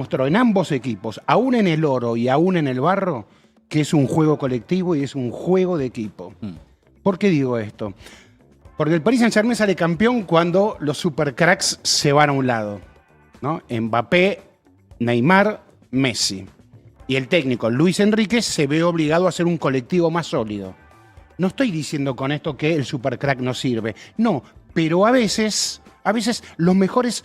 Mostró en ambos equipos, aún en el oro y aún en el barro, que es un juego colectivo y es un juego de equipo. ¿Por qué digo esto? Porque el Paris Saint-Germain sale campeón cuando los supercracks se van a un lado, ¿no? Mbappé, Neymar, Messi. Y el técnico Luis Enrique se ve obligado a hacer un colectivo más sólido. No estoy diciendo con esto que el supercrack no sirve. No, pero a veces los mejores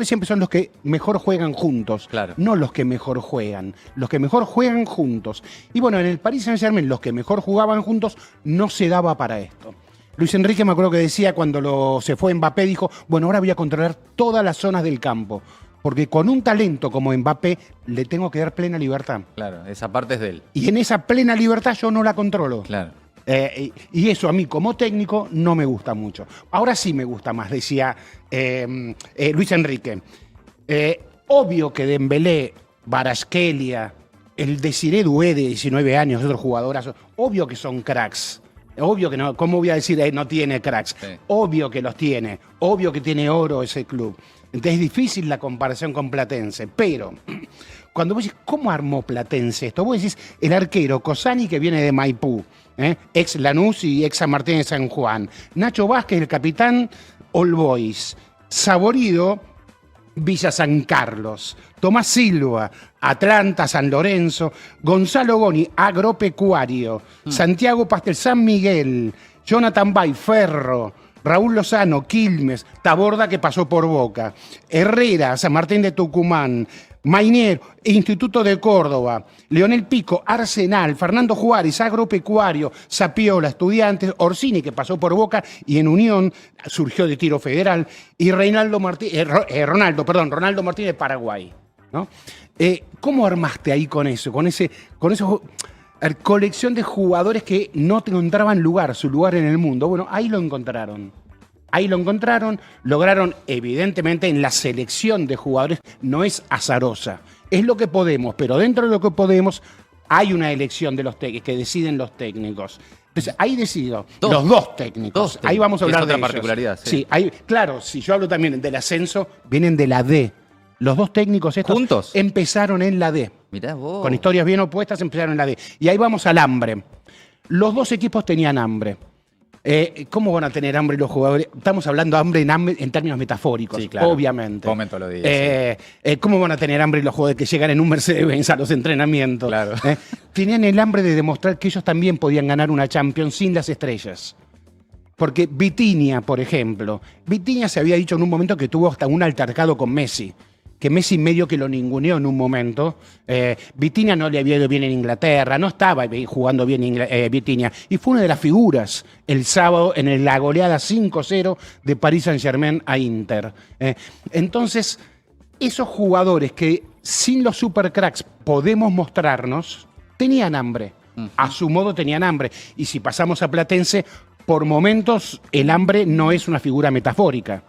siempre son los que mejor juegan juntos. Claro. No los que mejor juegan. Los que mejor juegan juntos. Y bueno, en el Paris Saint-Germain los que mejor jugaban juntos no se daba para esto. Luis Enrique me acuerdo que decía cuando se fue Mbappé, dijo, bueno, ahora voy a controlar todas las zonas del campo. Porque con un talento como Mbappé le tengo que dar plena libertad. Claro, esa parte es de él. Y en esa plena libertad yo no la controlo. Claro. Y eso a mí como técnico no me gusta mucho. Ahora sí me gusta más, decía Luis Enrique. Obvio que Dembélé, Kvaratskhelia, el Desiré Doué de 19 años, otros jugadoras, obvio que son cracks. Obvio que no, ¿cómo voy a decir no tiene cracks? Sí. Obvio que los tiene, obvio que tiene oro ese club. Entonces es difícil la comparación con Platense, pero cuando vos decís, ¿cómo armó Platense esto? Vos decís, el arquero Cosani, que viene de Maipú, ex Lanús y ex San Martín de San Juan. Nacho Vázquez, el capitán All Boys. Saborido, Villa San Carlos. Tomás Silva, Atlanta, San Lorenzo. Gonzalo Goni, Agropecuario. Santiago Pastel, San Miguel. Jonathan Bay, Ferro. Raúl Lozano, Quilmes. Taborda, que pasó por Boca. Herrera, San Martín de Tucumán. Mainier, Instituto de Córdoba. Leonel Pico, Arsenal. Fernando Juárez, Agropecuario. Sapiola, Estudiantes. Orsini, que pasó por Boca y en Unión surgió de Tiro Federal. Y Ronaldo Martínez de Paraguay, ¿no? ¿Cómo armaste ahí con eso? Con esa colección de jugadores que no te encontraban su lugar en el mundo. Bueno, ahí lo encontraron. Lograron, evidentemente, en la selección de jugadores, no es azarosa. Es lo que podemos, pero dentro de lo que podemos hay una elección de los técnicos, que deciden los técnicos. Entonces, ahí decido los dos técnicos. Ahí vamos a hablar de ellos. Particularidad, sí. Sí, claro, si yo hablo también del ascenso, vienen de la D. Los dos técnicos estos ¿juntos? Empezaron en la D. Mirá vos. Con historias bien opuestas empezaron en la D. Y ahí vamos al hambre. Los dos equipos tenían hambre. ¿Cómo van a tener hambre los jugadores? Estamos hablando de hambre en términos metafóricos, sí, claro. Obviamente. Momento lo digas. ¿Cómo van a tener hambre los jugadores que llegan en un Mercedes-Benz a los entrenamientos? Claro. Tenían el hambre de demostrar que ellos también podían ganar una Champions sin las estrellas. Porque Vitinha, por ejemplo, Vitinha se había dicho en un momento que tuvo hasta un altercado con Messi. Que Messi medio que lo ninguneó en un momento. Vitinha no le había ido bien en Inglaterra, no estaba jugando bien Vitinha. Y fue una de las figuras el sábado en la goleada 5-0 de Paris Saint-Germain a Inter. Entonces, esos jugadores que sin los supercracks podemos mostrarnos, tenían hambre. A su modo tenían hambre. Y si pasamos a Platense, por momentos el hambre no es una figura metafórica.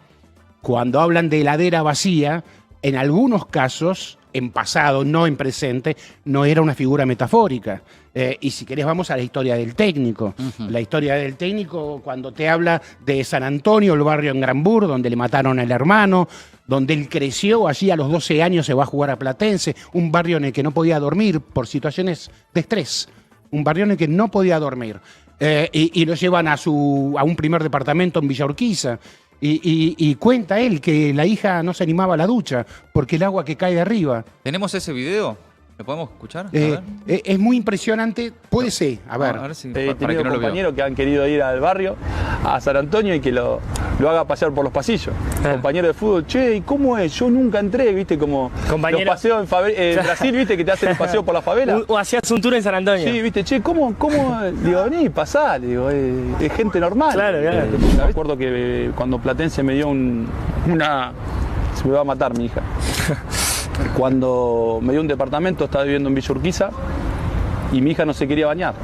Cuando hablan de heladera vacía, en algunos casos, en pasado, no en presente, no era una figura metafórica. Y si querés vamos a la historia del técnico. La historia del técnico cuando te habla de San Antonio, el barrio en Granbur, donde le mataron al hermano, donde él creció, allí a los 12 años se va a jugar a Platense, un barrio en el que no podía dormir por situaciones de estrés, un barrio en el que no podía dormir. Y lo llevan a un primer departamento en Villa Urquiza. Y cuenta él que la hija no se animaba a la ducha porque el agua que cae de arriba. ¿Tenemos ese video? ¿Lo podemos escuchar? Es muy impresionante. Puede ser, a ver. Si, He tenido compañeros que han querido ir al barrio, a San Antonio, y que lo haga pasear por los pasillos. Compañeros de fútbol, che, ¿y cómo es? Yo nunca entré, viste, como los paseos en Brasil, viste, que te hacen el paseo por la favela. O hacías un tour en San Antonio. Sí, viste, che, ¿cómo? Digo, vení, pasá, digo, es gente normal. Claro. Me acuerdo que cuando Platense me dio una... Se me va a matar mi hija. Cuando me dio un departamento, estaba viviendo en Villa Urquiza, y mi hija no se quería bañar,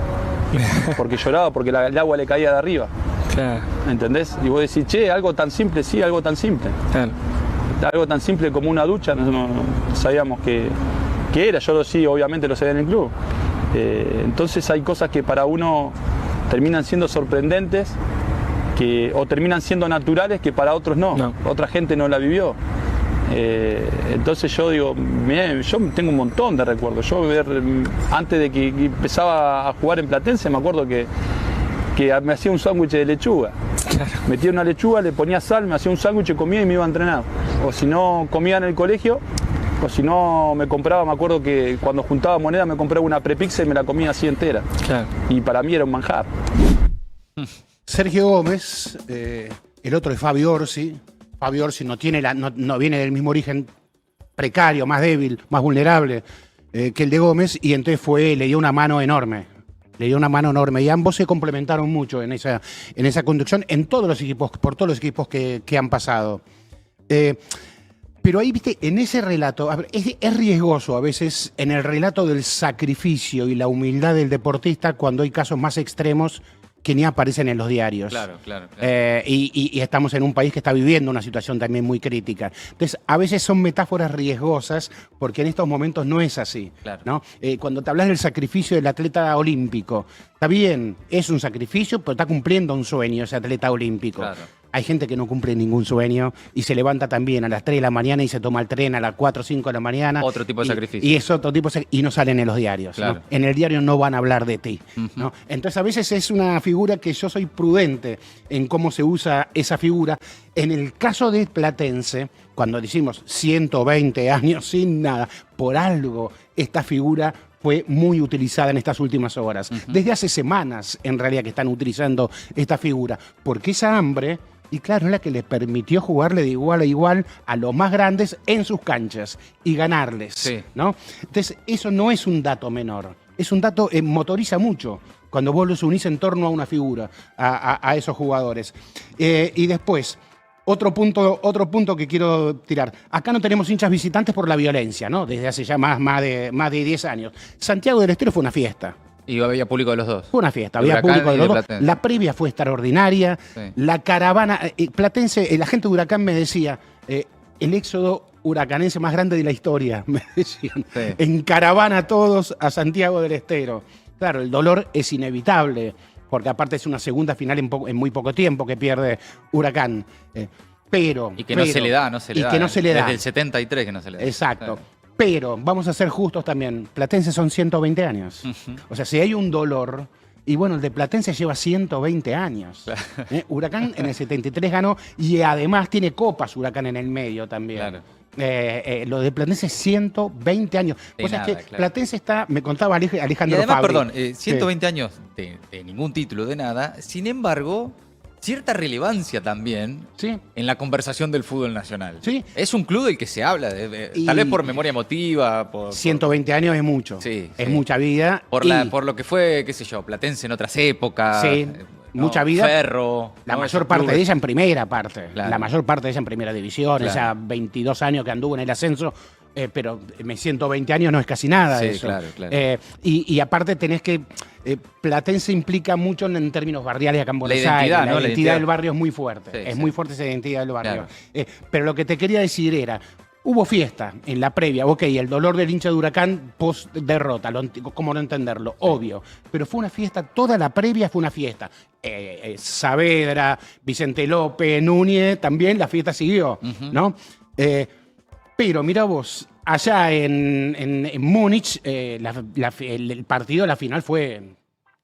porque lloraba, porque el agua le caía de arriba. Claro. ¿Entendés? Y vos decís, che, algo tan simple, sí, algo tan simple. Claro. Algo tan simple como una ducha, no sabíamos que era, yo sí, obviamente lo sabía en el club. Entonces hay cosas que para uno terminan siendo sorprendentes, o terminan siendo naturales, que para otros no. Otra gente no la vivió. Entonces yo digo, yo tengo un montón de recuerdos. Yo antes de que empezaba a jugar en Platense, me acuerdo que me hacía un sándwich de lechuga. Claro. Metía una lechuga, le ponía sal, me hacía un sándwich, comía y me iba a entrenar. O si no, comía en el colegio, o si no, me acuerdo que cuando juntaba moneda me compraba una prepizza y me la comía así entera. Claro. Y para mí era un manjar. Sergio Gómez, el otro es Fabio Orsi. Fabio Orsi no viene del mismo origen, precario, más débil, más vulnerable que el de Gómez, y entonces le dio una mano enorme. Le dio una mano enorme y ambos se complementaron mucho en esa conducción en todos los equipos, por todos los equipos que han pasado. Pero ahí, viste, en ese relato, es riesgoso a veces en el relato del sacrificio y la humildad del deportista cuando hay casos más extremos que ni aparecen en los diarios. Claro. Y estamos en un país que está viviendo una situación también muy crítica. Entonces, a veces son metáforas riesgosas porque en estos momentos no es así. Claro. ¿No? Cuando te hablas del sacrificio del atleta olímpico, está bien, es un sacrificio, pero está cumpliendo un sueño ese atleta olímpico. Claro. Hay gente que no cumple ningún sueño y se levanta también a las 3 de la mañana y se toma el tren a las 4 o 5 de la mañana. Otro tipo de sacrificio. Y es otro tipo y no salen en los diarios. Claro. ¿No? En el diario no van a hablar de ti. ¿No? Entonces a veces es una figura que yo soy prudente en cómo se usa esa figura. En el caso de Platense, cuando decimos 120 años sin nada, por algo esta figura fue muy utilizada en estas últimas horas. Desde hace semanas, en realidad, que están utilizando esta figura. Porque esa hambre... Y claro, es la que le permitió jugarle de igual a igual a los más grandes en sus canchas y ganarles. Sí. ¿No? Entonces, eso no es un dato menor. Es un dato que motoriza mucho cuando vos los unís en torno a una figura, a esos jugadores. Y después, otro punto que quiero tirar. Acá no tenemos hinchas visitantes por la violencia, ¿no? Desde hace ya más de 10 años. Santiago del Estero fue una fiesta. Y había público de los dos. Fue una fiesta, había público de los dos. La previa fue extraordinaria. Sí. La caravana, Platense, la gente de Huracán me decía, el éxodo huracanense más grande de la historia, me decían. Sí. En caravana todos a Santiago del Estero. Claro, el dolor es inevitable, porque aparte es una segunda final en muy poco tiempo que pierde Huracán. Y que no se le da. Que no se le da. Desde el 73 que no se le da. Exacto. Claro. Pero, vamos a ser justos también, Platense son 120 años. O sea, si hay un dolor, y bueno, el de Platense lleva 120 años. Claro. Huracán en el 73 ganó, y además tiene copas Huracán en el medio también. Claro. Lo de Platense 120 años. O sea, es que claro. Platense está, me contaba Alejandro y además, Fabri. Perdón, 120 años de ningún título, de nada, sin embargo... cierta relevancia también en la conversación del fútbol nacional. ¿Sí? Es un club del que se habla, tal vez por memoria emotiva. 120 años es mucho, es mucha vida. Por lo que fue, qué sé yo, Platense en otras épocas. Sí, mucha vida. Ferro. La mayor parte de ella en primera parte. Claro. La mayor parte de ella en primera división, esa 22 años que anduvo en el ascenso. Pero 120 años no es casi nada eso. Claro. Y aparte tenés que... Platense implica mucho en términos barriales acá en Buenos Aires. La identidad del barrio es muy fuerte. Muy fuerte esa identidad del barrio. Claro. Pero lo que te quería decir era... Hubo fiesta en la previa, el dolor del hincha de Huracán post derrota, ¿cómo no entenderlo? Obvio, pero fue una fiesta, toda la previa fue una fiesta. Saavedra, Vicente López, Núñez, también la fiesta siguió, ¿no? Pero mira vos, allá en Múnich, el partido, la final fue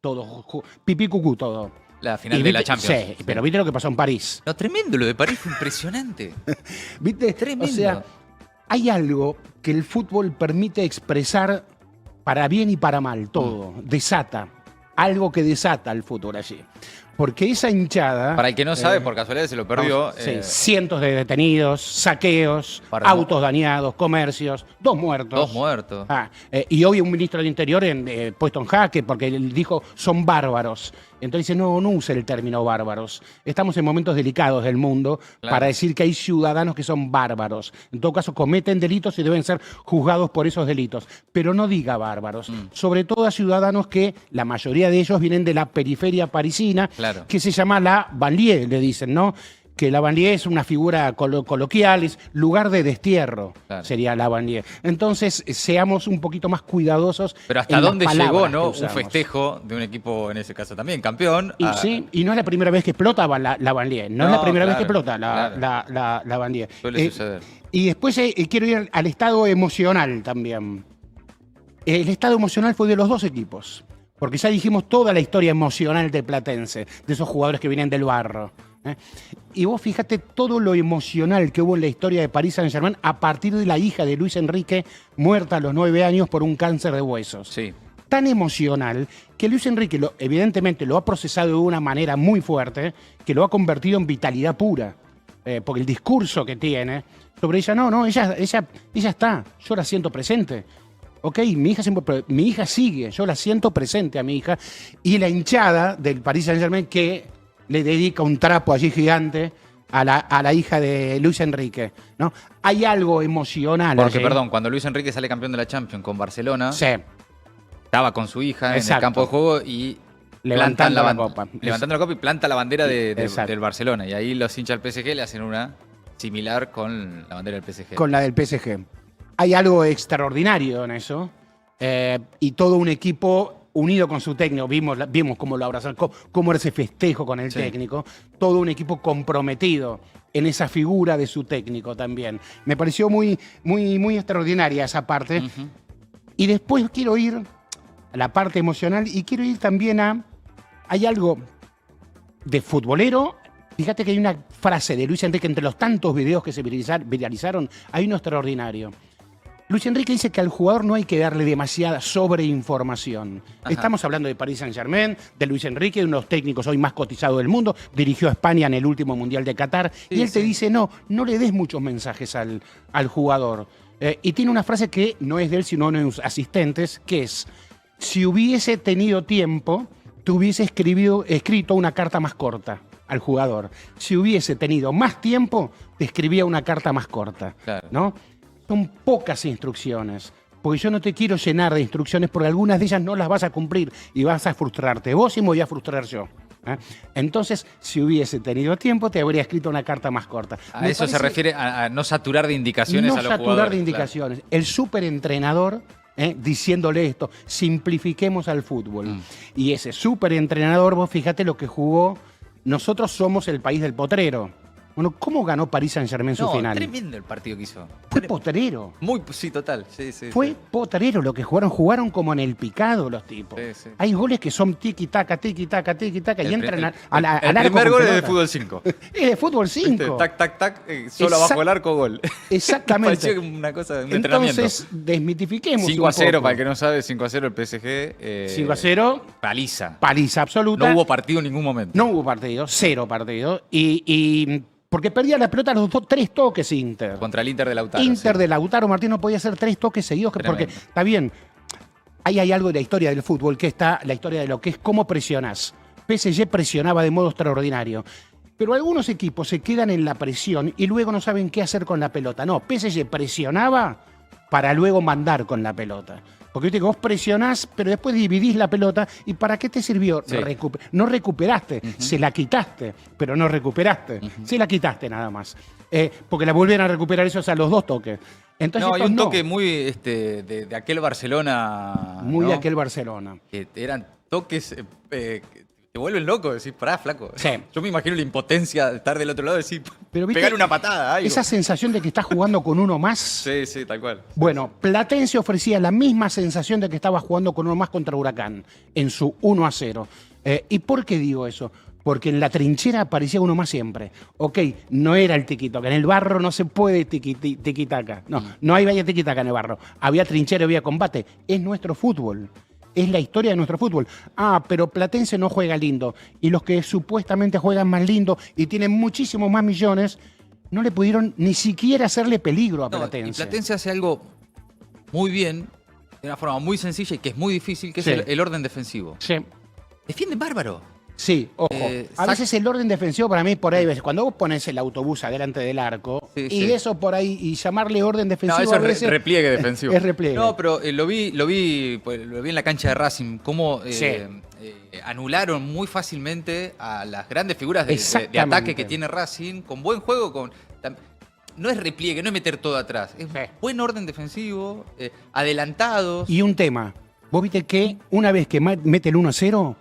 todo, pipí cucú todo. La final de la Champions. Sí, pero viste lo que pasó en París. No, tremendo, lo de París fue impresionante. ¿Viste? Tremendo. O sea, hay algo que el fútbol permite expresar para bien y para mal, todo. Desata. Algo que desata el fútbol allí. Porque esa hinchada... Para el que no sabe, por casualidad se lo perdió. Cientos de detenidos, saqueos, autos dañados, comercios, 2 muertos. 2 muertos. Y hoy un ministro del Interior puesto en jaque porque él dijo son bárbaros. Entonces dice, no use el término bárbaros. Estamos en momentos delicados del mundo para decir que hay ciudadanos que son bárbaros. En todo caso, cometen delitos y deben ser juzgados por esos delitos. Pero no diga bárbaros. Sobre todo a ciudadanos que la mayoría de ellos vienen de la periferia parisina, que se llama la banlieue, le dicen, ¿no? que Lavandía es una figura coloquial, es lugar de destierro, sería Lavandía. Entonces, seamos un poquito más cuidadosos. Pero hasta dónde llegó, ¿no? Un festejo de un equipo, en ese caso también, campeón. Y sí, y no es la primera vez que explota Lavandía. No es la primera vez que explota Lavandía. Suele suceder. Y después quiero ir al estado emocional también. El estado emocional fue de los dos equipos. Porque ya dijimos toda la historia emocional de Platense, de esos jugadores que vienen del barro. Y vos fíjate todo lo emocional que hubo en la historia de Paris Saint-Germain a partir de la hija de Luis Enrique, muerta a los 9 años por un cáncer de huesos. Sí. Tan emocional que Luis Enrique evidentemente lo ha procesado de una manera muy fuerte, que lo ha convertido en vitalidad pura. Porque el discurso que tiene sobre ella, ella está, yo la siento presente. Ok, mi hija sigue, yo la siento presente a mi hija. Y la hinchada del Paris Saint-Germain que le dedica un trapo allí gigante a la hija de Luis Enrique, ¿no? Hay algo emocional. Porque, perdón, cuando Luis Enrique sale campeón de la Champions con Barcelona, estaba con su hija en el campo de juego y levantando la copa. Levantando la copa y planta la bandera del Barcelona. Y ahí los hinchas del PSG le hacen una similar con la bandera del PSG. Con la del PSG. Hay algo extraordinario en eso. Y todo un equipo unido con su técnico, vimos cómo lo abrazaron, cómo era ese festejo con el técnico, todo un equipo comprometido en esa figura de su técnico también. Me pareció muy, muy, muy extraordinaria esa parte. Y después quiero ir a la parte emocional y quiero ir también hay algo de futbolero. Fíjate que hay una frase de Luis Enrique, entre los tantos videos que se viralizaron, hay uno extraordinario. Luis Enrique dice que al jugador no hay que darle demasiada sobreinformación. Estamos hablando de Paris Saint-Germain, de Luis Enrique, uno de los técnicos hoy más cotizados del mundo, dirigió a España en el último Mundial de Qatar, y él te dice, no le des muchos mensajes al jugador. Y tiene una frase que no es de él, sino de sus asistentes, que es, si hubiese tenido tiempo, te hubiese escrito una carta más corta al jugador. Si hubiese tenido más tiempo, te escribía una carta más corta, ¿no? Son pocas instrucciones, porque yo no te quiero llenar de instrucciones porque algunas de ellas no las vas a cumplir y vas a frustrarte vos y me voy a frustrar yo. Entonces, si hubiese tenido tiempo, te habría escrito una carta más corta. A eso se refiere a no saturar de indicaciones a los jugadores. No saturar de indicaciones. Claro. El superentrenador diciéndole esto, simplifiquemos al fútbol. Y ese superentrenador, vos fíjate lo que jugó. Nosotros somos el país del potrero. Bueno, ¿cómo ganó Paris Saint-Germain su final? Tremendo el partido que hizo. Fue potrero. Sí, total. Fue potrero lo que jugaron como en el picado los tipos. Hay goles que son tiki-taka, tiki-taka, tiki-taka y entran al arco. El primer gol es de fútbol 5. Es de fútbol 5. Tac, tac, tac, solo abajo del arco, gol. Exactamente. Pareció una cosa de un entrenamiento. Entonces, desmitifiquemos 5-0, para el que no sabe, 5-0 el PSG. 5-0. Paliza. Paliza absoluta. No hubo partido en ningún momento. No hubo partido, 0 partido. Y porque perdía la pelota los 3 toques Inter. Contra el Inter de Lautaro. De Lautaro Martínez no podía hacer 3 toques seguidos, porque está bien. Ahí hay algo de la historia del fútbol, que está la historia de lo que es cómo presionás. PSG presionaba de modo extraordinario. Pero algunos equipos se quedan en la presión y luego no saben qué hacer con la pelota. No, PSG presionaba para luego mandar con la pelota. Porque viste que vos presionás, pero después dividís la pelota. ¿Y para qué te sirvió? No recuperaste. Se la quitaste, pero no recuperaste. Se la quitaste nada más. Porque la volvieron a recuperar esos a los 2 toques. Entonces, hay un toque muy de aquel Barcelona. Muy de aquel Barcelona. Que eran toques te vuelven loco, decís, pará, flaco. Sí. Yo me imagino la impotencia de estar del otro lado y decir, pegar una patada. Algo. Esa sensación de que estás jugando con uno más. Sí, tal cual. Bueno, Platense ofrecía la misma sensación de que estaba jugando con uno más contra Huracán en su 1-0. ¿Y por qué digo eso? Porque en la trinchera aparecía uno más siempre. Ok, no era el tiquitaca. En el barro no se puede tiquitaca. No hay vaya tiquitaca en el barro. Había trinchera, había combate. Es nuestro fútbol. Es la historia de nuestro fútbol. Pero Platense no juega lindo. Y los que supuestamente juegan más lindo y tienen muchísimos más millones, no le pudieron ni siquiera hacerle peligro a Platense. Y Platense hace algo muy bien, de una forma muy sencilla y que es muy difícil, que es el orden defensivo. Sí. Defiende bárbaro. Sí, ojo. A veces el orden defensivo para mí por ahí, cuando vos pones el autobús adelante del arco, Sí, y sí. Eso por ahí, y llamarle orden defensivo. No, eso a veces, es repliegue defensivo. Es repliegue. No, pero lo vi en la cancha de Racing, cómo anularon muy fácilmente a las grandes figuras de ataque que tiene Racing, con buen juego, no es repliegue, no es meter todo atrás, es buen orden defensivo, adelantados. Y un tema, vos viste que una vez que mete el 1-0,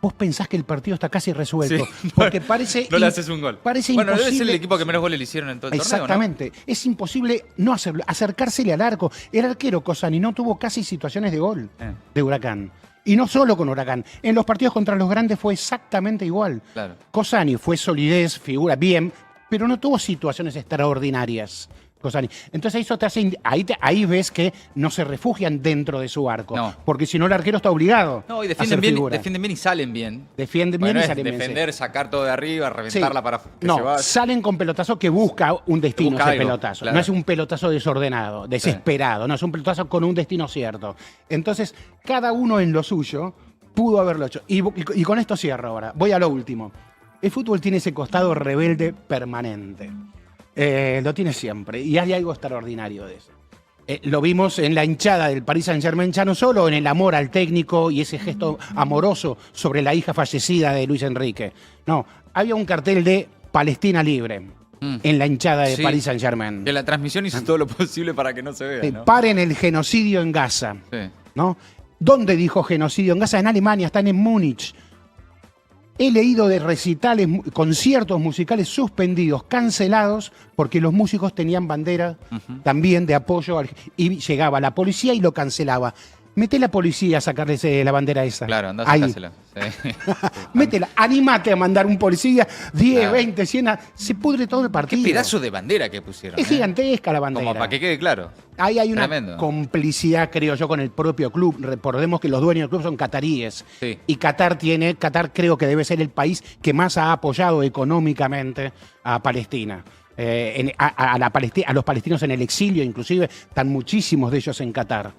vos pensás que el partido está casi resuelto. Sí, porque parece. No le haces un gol. Parece bueno, imposible. debe ser el equipo que menos goles le hicieron en todo el torneo, ¿no? Exactamente. Es imposible no hacerlo, acercársele al arco. El arquero Cosani no tuvo casi situaciones de gol de Huracán. Y no solo con Huracán. En los partidos contra los grandes fue exactamente igual. Claro. Cosani fue solidez, figura bien, pero no tuvo situaciones extraordinarias. Cosani. Entonces eso te hace, ahí ves que no se refugian dentro de su arco. No. Porque si no el arquero está obligado. No, y defienden bien y salen bien. Defienden bien y salen bien. Defender, sacar todo de arriba, reventarla para que se vaya. Salen con pelotazo que busca un destino ese pelotazo. Claro. No es un pelotazo desordenado, desesperado. No, es un pelotazo con un destino cierto. Entonces, cada uno en lo suyo pudo haberlo hecho. Y con esto cierro ahora. Voy a lo último. El fútbol tiene ese costado rebelde permanente. Lo tiene siempre, y hay algo extraordinario de eso. Lo vimos en la hinchada del Paris Saint-Germain, ya no solo en el amor al técnico y ese gesto amoroso sobre la hija fallecida de Luis Enrique. No, había un cartel de Palestina libre en la hinchada de Paris Saint-Germain. Que la transmisión hizo todo lo posible para que no se vea, ¿no? Paren el genocidio en Gaza. ¿No? ¿Dónde dijo genocidio en Gaza? En Alemania, están en Múnich. He leído de recitales, conciertos musicales suspendidos, cancelados, porque los músicos tenían bandera también de apoyo y llegaba la policía y lo cancelaba. Mete la policía a sacarle la bandera esa. Claro, andá a sacársela. Sí. Métela, animate a mandar un policía, 10, 20, 100, se pudre todo el partido. Qué pedazo de bandera que pusieron. Es gigantesca la bandera. Como para que quede claro. Ahí hay una complicidad, creo yo, con el propio club. Recordemos que los dueños del club son cataríes. Sí. Y Qatar creo que debe ser el país que más ha apoyado económicamente a Palestina. A los palestinos en el exilio, inclusive, están muchísimos de ellos en Qatar.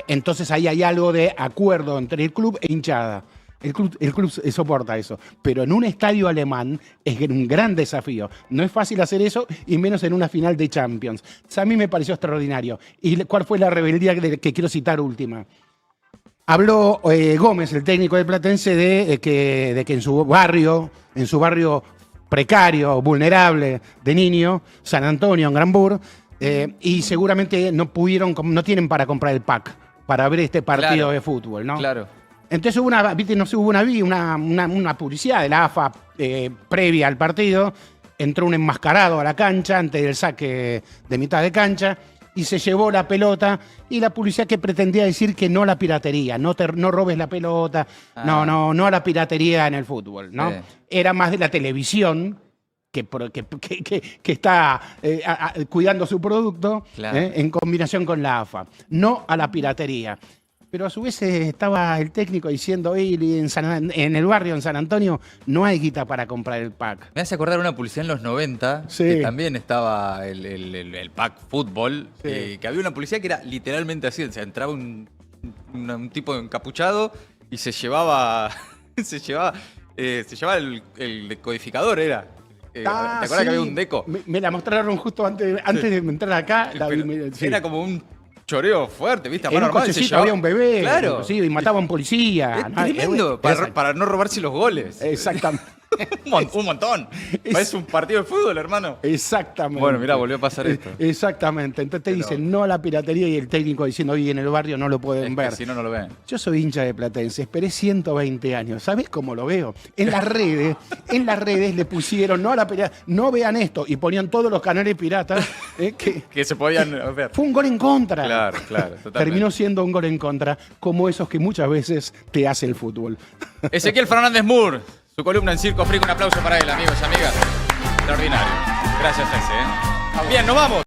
Entonces ahí hay algo de acuerdo entre el club e hinchada. El club soporta eso. Pero en un estadio alemán es un gran desafío. No es fácil hacer eso, y menos en una final de Champions. O sea, a mí me pareció extraordinario. ¿Y cuál fue la rebeldía que quiero citar última? Habló Gómez, el técnico de Platense, de que en su barrio precario, vulnerable de niño, San Antonio, en Granbur, y seguramente no tienen para comprar el pack para ver este partido de fútbol, ¿no? Claro. Entonces hubo una publicidad de la AFA previa al partido, entró un enmascarado a la cancha antes del saque de mitad de cancha y se llevó la pelota, y la publicidad que pretendía decir que no a la piratería, no robes la pelota, no a la piratería en el fútbol, ¿no? Era más de la televisión que está cuidando su producto, en combinación con la AFA, no a la piratería. Pero a su vez estaba el técnico diciendo, en el barrio, en San Antonio, no hay guita para comprar el pack. Me hace acordar una publicidad en los 90, que también estaba el pack fútbol, que había una publicidad que era literalmente así, o sea, entraba un tipo encapuchado y se llevaba el decodificador, ¿era? ¿Te acuerdas que había un deco? Me la mostraron justo antes de entrar acá. Era como un choreo fuerte, ¿viste? En un cochecito había un bebé, claro, y mataba a un policía. Es tremendo, para no robarse los goles. Exactamente. Un montón. Parece un partido de fútbol, hermano. Exactamente. Bueno, mirá, volvió a pasar esto. Exactamente. Entonces te dicen no a la piratería, y el técnico diciendo, hoy en el barrio no lo pueden ver. Si no lo ven. Yo soy hincha de Platense, esperé 120 años. ¿Sabés cómo lo veo? En las redes le pusieron no a la piratería, no vean esto, y ponían todos los canales piratas que se podían ver. Fue un gol en contra. Claro, totalmente. Terminó siendo un gol en contra, como esos que muchas veces te hace el fútbol. Ezequiel Fernández Mur, su columna en Circo Freak, un aplauso para él, amigos y amigas. Extraordinario. Gracias a ese. Bien, nos vamos.